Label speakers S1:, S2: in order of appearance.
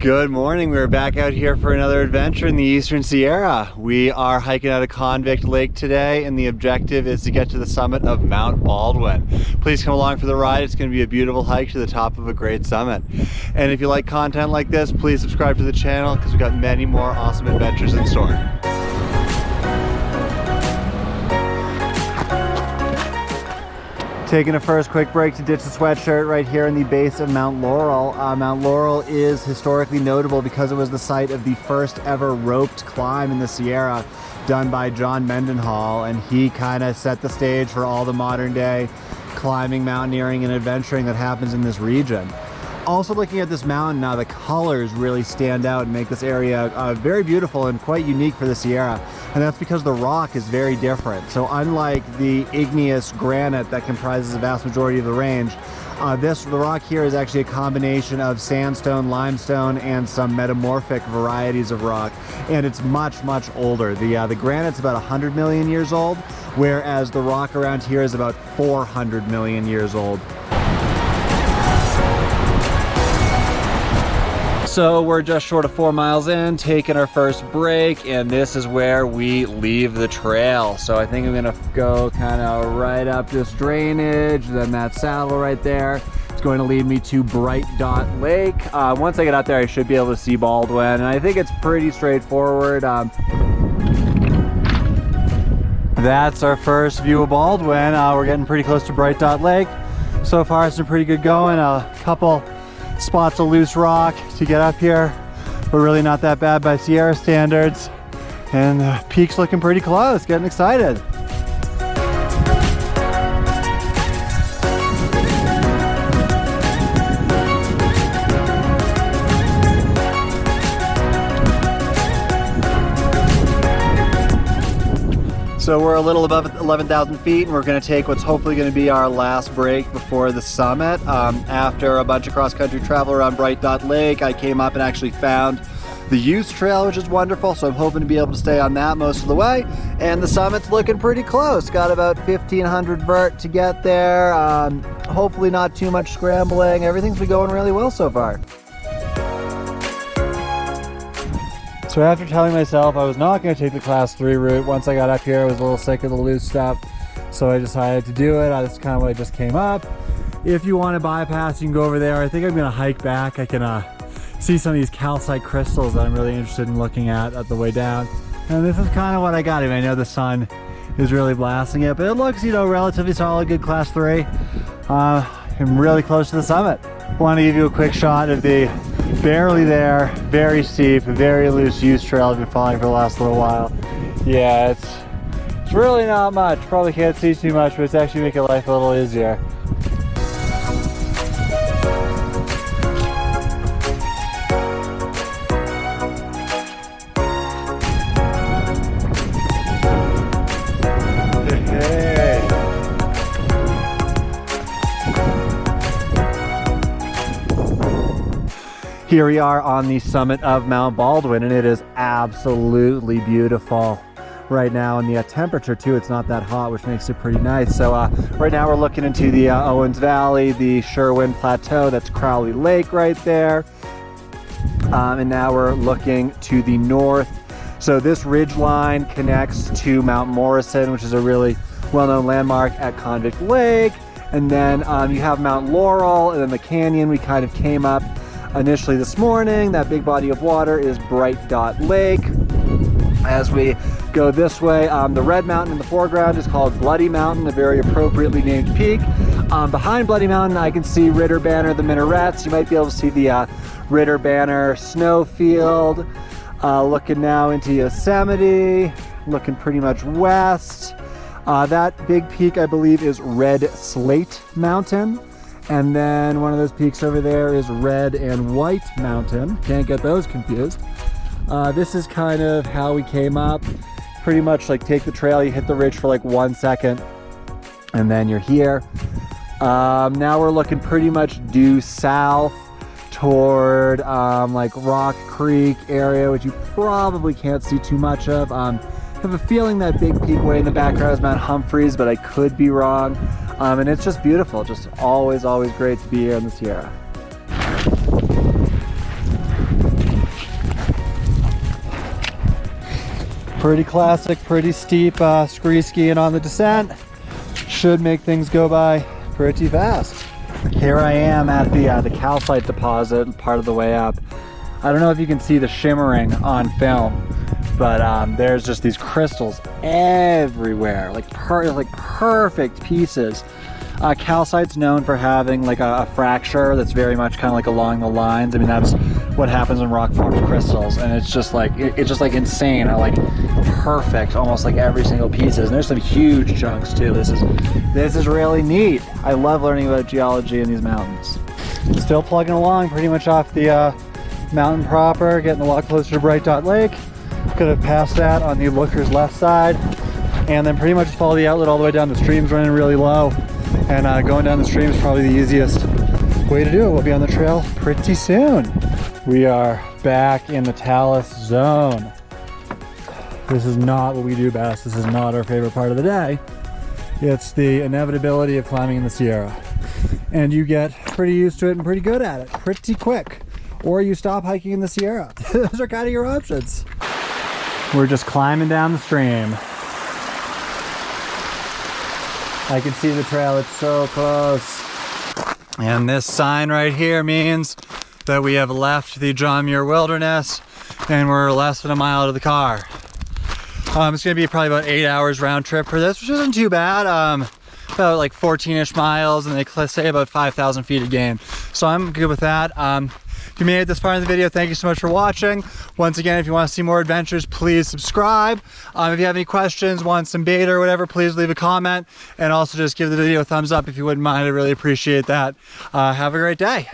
S1: Good morning. We're back out here for another adventure in the Eastern Sierra. We are hiking out of Convict Lake today, and the objective is to get to the summit of Mount Baldwin. Please come along for the ride. It's going to be a beautiful hike to the top of a great summit. And if you like content like this, please subscribe to the channel because we've got many more awesome adventures in store. Taking a first quick break to ditch the sweatshirt right here in the base of Mount Laurel. Mount Laurel is historically notable because it was the site of the first ever roped climb in the Sierra done by John Mendenhall, and he kind of set the stage for all the modern day climbing, mountaineering, and adventuring that happens in this region. Also, looking at this mountain now, the colors really stand out and make this area very beautiful and quite unique for the Sierra. And that's because the rock is very different. So unlike the igneous granite that comprises the vast majority of the range, the rock here is actually a combination of sandstone, limestone, and some metamorphic varieties of rock. And it's much, much older. The granite's about 100 million years old, whereas the rock around here is about 400 million years old. So we're just short of 4 miles in, taking our first break, and this is where we leave the trail. So I think I'm gonna go kind of right up this drainage, then that saddle right there. It's going to lead me to Bright Dot Lake. Once I get out there, I should be able to see Baldwin, and I think it's pretty straightforward. That's our first view of Baldwin. We're getting pretty close to Bright Dot Lake. So far, it's been pretty good going. A couple spots of loose rock to get up here, but really not that bad by Sierra standards. And the peak's looking pretty close, getting excited. So we're a little above 11,000 feet, and we're going to take what's hopefully going to be our last break before the summit. After a bunch of cross-country travel around Bright Dot Lake, I came up and actually found the Use Trail, which is wonderful, so I'm hoping to be able to stay on that most of the way. And the summit's looking pretty close. Got about 1,500 vert to get there. Hopefully not too much scrambling. Everything's been going really well so far. So after telling myself I was not going to take the class 3 route, once I got up here I was a little sick of the loose stuff, so I decided to do it. That's kind of what I just came up. If you want to bypass, you can go over there. I think I'm going to hike back. I can see some of these calcite crystals that I'm really interested in looking at the way down. And this is kind of what I got. I know the sun is really blasting it, but it looks, you know, relatively solid, good class 3. I'm really close to the summit. I want to give you a quick shot of the barely there, very steep, very loose Use Trail I've been following for the last little while. Yeah, it's really not much. Probably can't see too much, but it's actually making life a little easier. Here we are on the summit of Mount Baldwin, and it is absolutely beautiful right now. And the temperature too, it's not that hot, which makes it pretty nice. So right now we're looking into the Owens Valley, the Sherwin Plateau, that's Crowley Lake right there. And now we're looking to the north. So this ridge line connects to Mount Morrison, which is a really well-known landmark at Convict Lake. And then you have Mount Laurel, and then the canyon we kind of came up initially this morning. That big body of water is Bright Dot Lake. As we go this way, the red mountain in the foreground is called Bloody Mountain, a very appropriately named peak. Behind Bloody Mountain, I can see Ritter Banner, the minarets. You might be able to see the Ritter Banner snowfield. Looking now into Yosemite, looking pretty much west. That big peak, I believe, is Red Slate Mountain. And then one of those peaks over there is Red and White Mountain. Can't get those confused. This is kind of how we came up. Pretty much like take the trail, you hit the ridge for like 1 second, and then you're here. Now we're looking pretty much due south toward like Rock Creek area, which you probably can't see too much of. I have a feeling that big peak way in the background is Mount Humphreys, but I could be wrong. And it's just beautiful, just always great to be here in the Sierra. Pretty classic, pretty steep scree skiing on the descent. Should make things go by pretty fast. Here I am at the Calcite Deposit, part of the way up. I don't know if you can see the shimmering on film, but there's just these crystals everywhere, like perfect pieces. Calcite's known for having like a fracture that's very much kind of like along the lines. I mean, that's what happens when rock forms crystals, and it's just like it's just like insane how like perfect almost like every single piece is. And there's some huge chunks too. This is really neat. I love learning about geology in these mountains. Still plugging along pretty much off the mountain proper, getting a lot closer to Bright Dot Lake. Gonna pass that on the looker's left side, and then pretty much just follow the outlet all the way down. The stream's running really low, and going down the stream is probably the easiest way to do it. We'll be on the trail pretty soon. We are back in the talus zone. This is not what we do best. This is not our favorite part of the day. It's the inevitability of climbing in the Sierra. And you get pretty used to it and pretty good at it pretty quick. Or you stop hiking in the Sierra. Those are kind of your options. We're just climbing down the stream. I can see the trail, it's so close. And this sign right here means that we have left the John Muir Wilderness and we're less than a mile to the car. It's gonna be probably about 8 hours round trip for this, which isn't too bad. About like 14-ish miles, and they say about 5,000 feet a gain. So I'm good with that. If you made it this far in the video, thank you so much for watching. Once again, if you want to see more adventures, please subscribe. If you have any questions, want some beta or whatever, please leave a comment. And also just give the video a thumbs up if you wouldn't mind. I really appreciate that. Have a great day.